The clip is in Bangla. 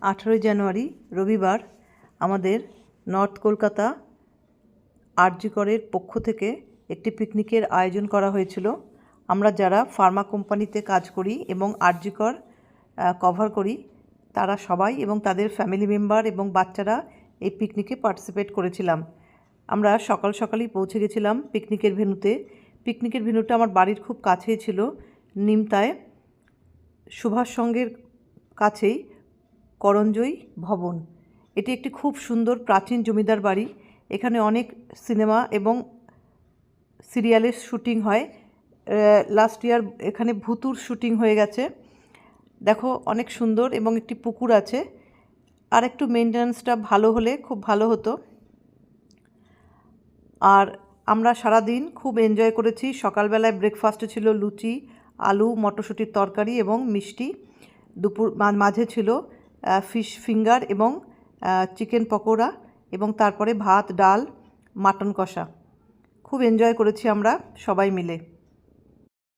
18 জানুয়ারি রবিবার আমাদের নর্থ কলকাতা আরজি করের পক্ষ থেকে একটি পিকনিকের আয়োজন করা হয়েছিল। আমরা যারা ফার্মা কোম্পানিতে কাজ করি এবং আরজি কর কভার করি তারা সবাই এবং তাদের ফ্যামিলি মেম্বার এবং বাচ্চারা এই পিকনিকে পার্টিসিপেট করেছিলাম। আমরা সকাল সকালই পৌঁছে গেছিলাম পিকনিকের ভেন্যুতে। পিকনিকের ভেন্যুটা আমার বাড়ির খুব কাছেই ছিল, নিমতায় সুভাষ সংঘের কাছেই করঞ্জয় ভবন। এটি একটি খুব সুন্দর প্রাচীন জমিদার বাড়ি। এখানে অনেক সিনেমা এবং সিরিয়ালের শুটিং হয়। লাস্ট ইয়ার এখানে ভূতুর শুটিং হয়ে গেছে। দেখো অনেক সুন্দর এবং একটি পুকুর আছে। আর একটু মেনটেন্যান্সটা ভালো হলে খুব ভালো হতো। আর আমরা সারাদিন খুব এনজয় করেছি। সকালবেলায় ব্রেকফাস্টে ছিল লুচি, আলু মটরশুঁটির তরকারি এবং মিষ্টি। দুপুর মাঝে ছিল ফিশ ফিঙ্গার এবং চিকেন পকোড়া এবং তারপরে ভাত, ডাল, মাটন কষা। খুব এনজয় করেছি আমরা সবাই মিলে।